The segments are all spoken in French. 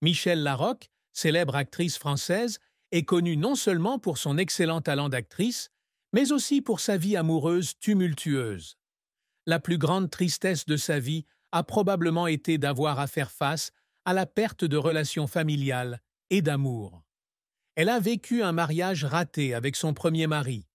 Michèle Larocque, célèbre actrice française, est connue non seulement pour son excellent talent d'actrice, mais aussi pour sa vie amoureuse tumultueuse. La plus grande tristesse de sa vie a probablement été d'avoir à faire face à la perte de relations familiales et d'amour. Elle a vécu un mariage raté avec son premier mari,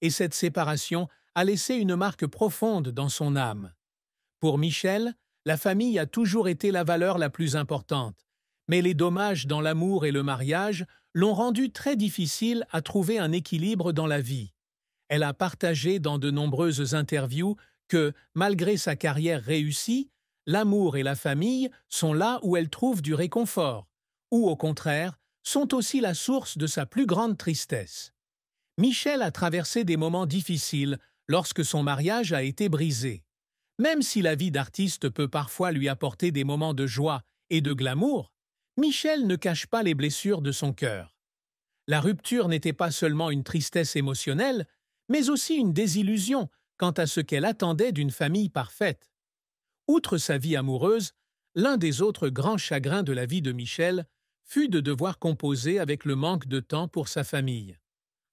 et cette séparation a laissé une marque profonde dans son âme. Pour Michèle, la famille a toujours été la valeur la plus importante, mais les dommages dans l'amour et le mariage l'ont rendu très difficile à trouver un équilibre dans la vie. Elle a partagé dans de nombreuses interviews que, malgré sa carrière réussie, l'amour et la famille sont là où elle trouve du réconfort, ou au contraire, sont aussi la source de sa plus grande tristesse. Michèle a traversé des moments difficiles lorsque son mariage a été brisé. Même si la vie d'artiste peut parfois lui apporter des moments de joie et de glamour, Michèle ne cache pas les blessures de son cœur. La rupture n'était pas seulement une tristesse émotionnelle, mais aussi une désillusion quant à ce qu'elle attendait d'une famille parfaite. Outre sa vie amoureuse, l'un des autres grands chagrins de la vie de Michèle fut de devoir composer avec le manque de temps pour sa famille.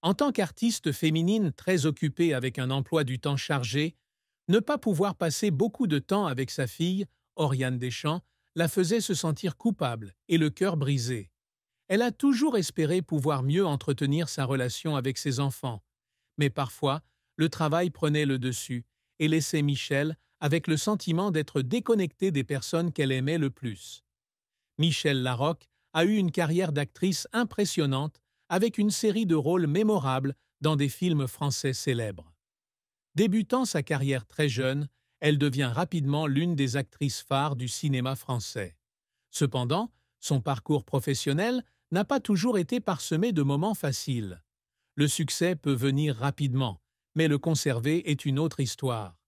En tant qu'artiste féminine très occupée avec un emploi du temps chargé, ne pas pouvoir passer beaucoup de temps avec sa fille, Oriane Deschamps, la faisait se sentir coupable et le cœur brisé. Elle a toujours espéré pouvoir mieux entretenir sa relation avec ses enfants, mais parfois, le travail prenait le dessus et laissait Michèle avec le sentiment d'être déconnectée des personnes qu'elle aimait le plus. Michèle Larocque a eu une carrière d'actrice impressionnante avec une série de rôles mémorables dans des films français célèbres. Débutant sa carrière très jeune, elle devient rapidement l'une des actrices phares du cinéma français. Cependant, son parcours professionnel n'a pas toujours été parsemé de moments faciles. Le succès peut venir rapidement, mais le conserver est une autre histoire.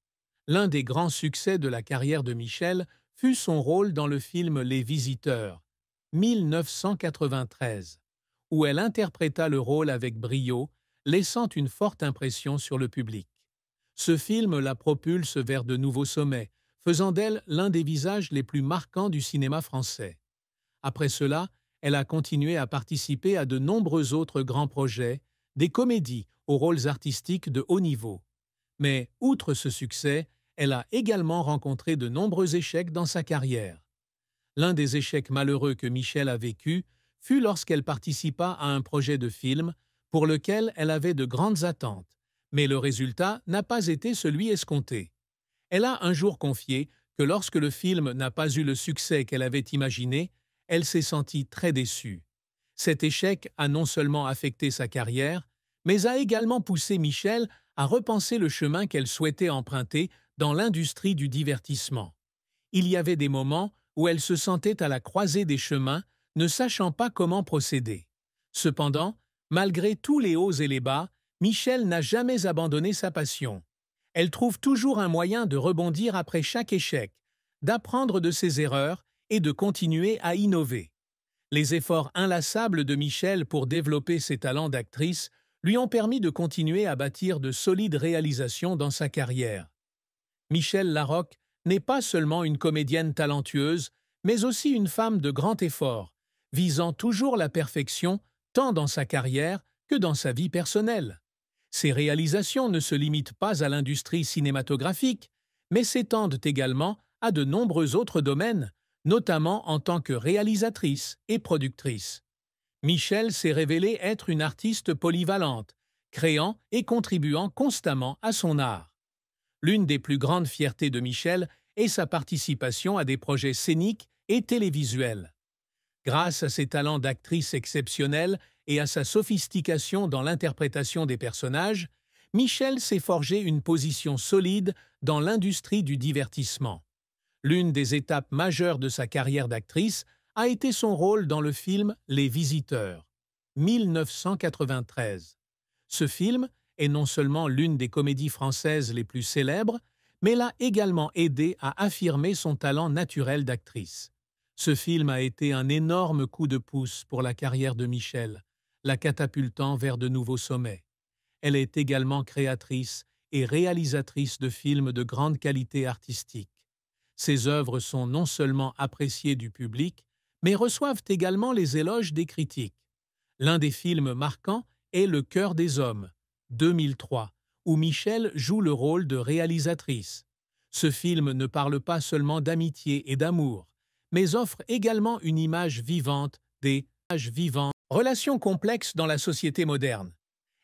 L'un des grands succès de la carrière de Michèle fut son rôle dans le film Les Visiteurs, 1993, où elle interpréta le rôle avec brio, laissant une forte impression sur le public. Ce film la propulse vers de nouveaux sommets, faisant d'elle l'un des visages les plus marquants du cinéma français. Après cela, elle a continué à participer à de nombreux autres grands projets, des comédies aux rôles artistiques de haut niveau. Mais, outre ce succès, elle a également rencontré de nombreux échecs dans sa carrière. L'un des échecs malheureux que Michèle a vécu fut lorsqu'elle participa à un projet de film pour lequel elle avait de grandes attentes, mais le résultat n'a pas été celui escompté. Elle a un jour confié que lorsque le film n'a pas eu le succès qu'elle avait imaginé, elle s'est sentie très déçue. Cet échec a non seulement affecté sa carrière, mais a également poussé Michèle à repenser le chemin qu'elle souhaitait emprunter dans l'industrie du divertissement. Il y avait des moments où elle se sentait à la croisée des chemins, ne sachant pas comment procéder. Cependant, malgré tous les hauts et les bas, Michèle n'a jamais abandonné sa passion. Elle trouve toujours un moyen de rebondir après chaque échec, d'apprendre de ses erreurs et de continuer à innover. Les efforts inlassables de Michèle pour développer ses talents d'actrice lui ont permis de continuer à bâtir de solides réalisations dans sa carrière. Michèle Larocque n'est pas seulement une comédienne talentueuse, mais aussi une femme de grand effort, visant toujours la perfection tant dans sa carrière que dans sa vie personnelle. Ses réalisations ne se limitent pas à l'industrie cinématographique, mais s'étendent également à de nombreux autres domaines, notamment en tant que réalisatrice et productrice. Michèle s'est révélée être une artiste polyvalente, créant et contribuant constamment à son art. L'une des plus grandes fiertés de Michèle est sa participation à des projets scéniques et télévisuels. Grâce à ses talents d'actrice exceptionnels et à sa sophistication dans l'interprétation des personnages, Michèle s'est forgé une position solide dans l'industrie du divertissement. L'une des étapes majeures de sa carrière d'actrice a été son rôle dans le film Les Visiteurs, 1993. Ce film est non seulement l'une des comédies françaises les plus célèbres, mais l'a également aidé à affirmer son talent naturel d'actrice. Ce film a été un énorme coup de pouce pour la carrière de Michèle, la catapultant vers de nouveaux sommets. Elle est également créatrice et réalisatrice de films de grande qualité artistique. Ses œuvres sont non seulement appréciées du public, mais reçoivent également les éloges des critiques. L'un des films marquants est Le cœur des hommes, 2003, où Michel joue le rôle de réalisatrice. Ce film ne parle pas seulement d'amitié et d'amour, mais offre également une image vivante des relations complexes dans la société moderne.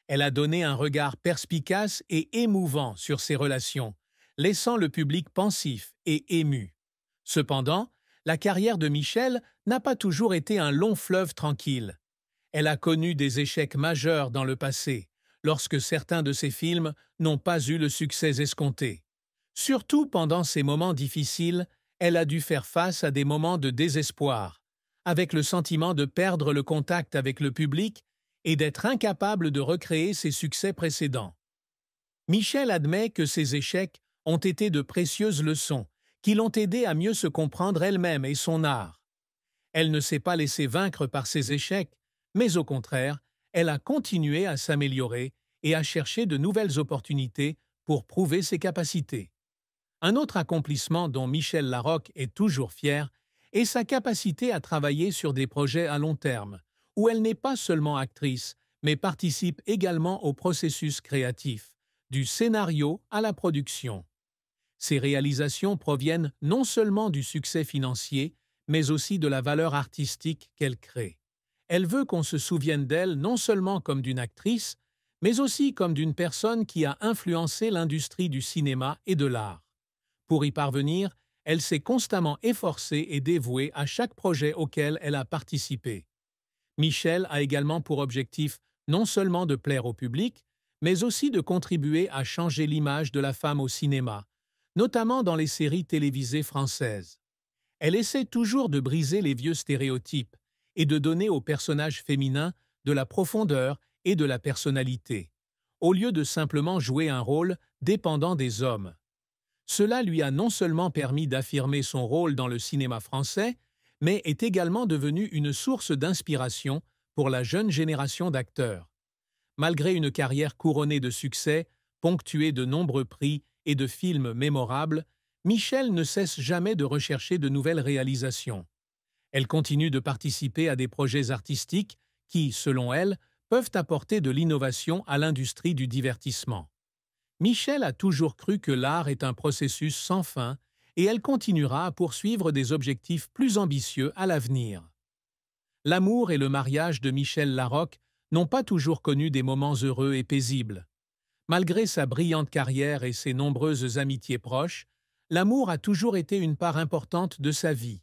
Elle a donné un regard perspicace et émouvant sur ces relations, laissant le public pensif et ému. Cependant, la carrière de Michel n'a pas toujours été un long fleuve tranquille. Elle a connu des échecs majeurs dans le passé, lorsque certains de ses films n'ont pas eu le succès escompté. Surtout pendant ces moments difficiles, elle a dû faire face à des moments de désespoir, avec le sentiment de perdre le contact avec le public et d'être incapable de recréer ses succès précédents. Michel admet que ces échecs ont été de précieuses leçons, qui l'ont aidée à mieux se comprendre elle-même et son art. Elle ne s'est pas laissée vaincre par ces échecs, mais au contraire, elle a continué à s'améliorer et à chercher de nouvelles opportunités pour prouver ses capacités. Un autre accomplissement dont Michel Larocque est toujours fière est sa capacité à travailler sur des projets à long terme, où elle n'est pas seulement actrice, mais participe également au processus créatif, du scénario à la production. Ses réalisations proviennent non seulement du succès financier, mais aussi de la valeur artistique qu'elle crée. Elle veut qu'on se souvienne d'elle non seulement comme d'une actrice, mais aussi comme d'une personne qui a influencé l'industrie du cinéma et de l'art. Pour y parvenir, elle s'est constamment efforcée et dévouée à chaque projet auquel elle a participé. Michel a également pour objectif non seulement de plaire au public, mais aussi de contribuer à changer l'image de la femme au cinéma, notamment dans les séries télévisées françaises. Elle essaie toujours de briser les vieux stéréotypes et de donner aux personnages féminins de la profondeur et de la personnalité, au lieu de simplement jouer un rôle dépendant des hommes. Cela lui a non seulement permis d'affirmer son rôle dans le cinéma français, mais est également devenu une source d'inspiration pour la jeune génération d'acteurs. Malgré une carrière couronnée de succès, ponctuée de nombreux prix et de films mémorables, Michel ne cesse jamais de rechercher de nouvelles réalisations. Elle continue de participer à des projets artistiques qui, selon elle, peuvent apporter de l'innovation à l'industrie du divertissement. Michel a toujours cru que l'art est un processus sans fin et elle continuera à poursuivre des objectifs plus ambitieux à l'avenir. L'amour et le mariage de Michel Larocque n'ont pas toujours connu des moments heureux et paisibles. Malgré sa brillante carrière et ses nombreuses amitiés proches, l'amour a toujours été une part importante de sa vie,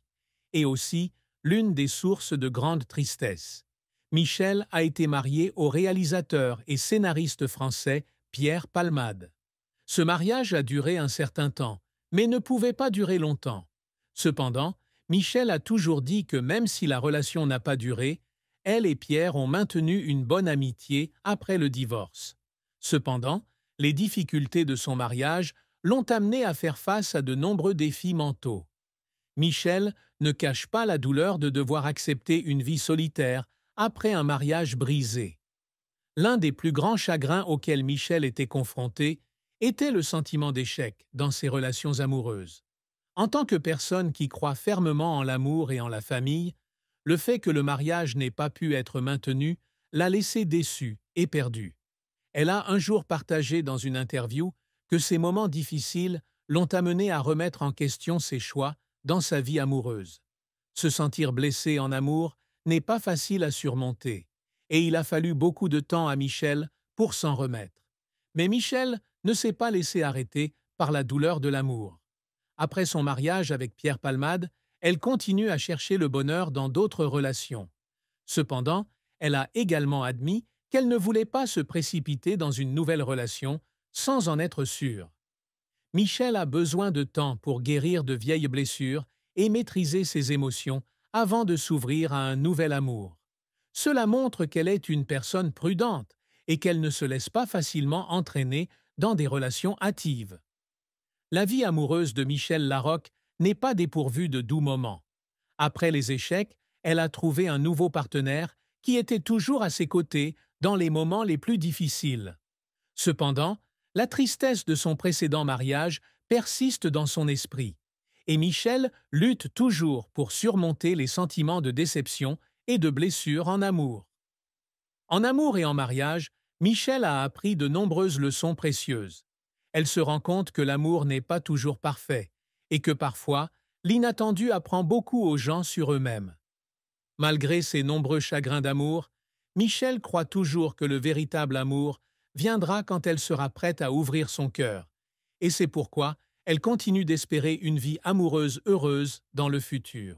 et aussi l'une des sources de grande tristesse. Michel a été marié au réalisateur et scénariste français Pierre Palmade. Ce mariage a duré un certain temps, mais ne pouvait pas durer longtemps. Cependant, Michel a toujours dit que même si la relation n'a pas duré, elle et Pierre ont maintenu une bonne amitié après le divorce. Cependant, les difficultés de son mariage l'ont amené à faire face à de nombreux défis mentaux. Michel ne cache pas la douleur de devoir accepter une vie solitaire après un mariage brisé. L'un des plus grands chagrins auxquels Michel était confronté était le sentiment d'échec dans ses relations amoureuses. En tant que personne qui croit fermement en l'amour et en la famille, le fait que le mariage n'ait pas pu être maintenu l'a laissé déçu et perdu. Elle a un jour partagé dans une interview que ces moments difficiles l'ont amené à remettre en question ses choix dans sa vie amoureuse. Se sentir blessé en amour n'est pas facile à surmonter, et il a fallu beaucoup de temps à Michel pour s'en remettre. Mais Michel ne s'est pas laissé arrêter par la douleur de l'amour. Après son mariage avec Pierre Palmade, elle continue à chercher le bonheur dans d'autres relations. Cependant, elle a également admis qu'elle ne voulait pas se précipiter dans une nouvelle relation sans en être sûre. Michel a besoin de temps pour guérir de vieilles blessures et maîtriser ses émotions avant de s'ouvrir à un nouvel amour. Cela montre qu'elle est une personne prudente et qu'elle ne se laisse pas facilement entraîner dans des relations hâtives. La vie amoureuse de Michel Larocque n'est pas dépourvue de doux moments. Après les échecs, elle a trouvé un nouveau partenaire qui était toujours à ses côtés dans les moments les plus difficiles. Cependant, la tristesse de son précédent mariage persiste dans son esprit, et Michel lutte toujours pour surmonter les sentiments de déception et de blessure en amour. En amour et en mariage, Michel a appris de nombreuses leçons précieuses. Elle se rend compte que l'amour n'est pas toujours parfait et que parfois, l'inattendu apprend beaucoup aux gens sur eux-mêmes. Malgré ses nombreux chagrins d'amour, Michel croit toujours que le véritable amour viendra quand elle sera prête à ouvrir son cœur. Et c'est pourquoi elle continue d'espérer une vie amoureuse heureuse dans le futur.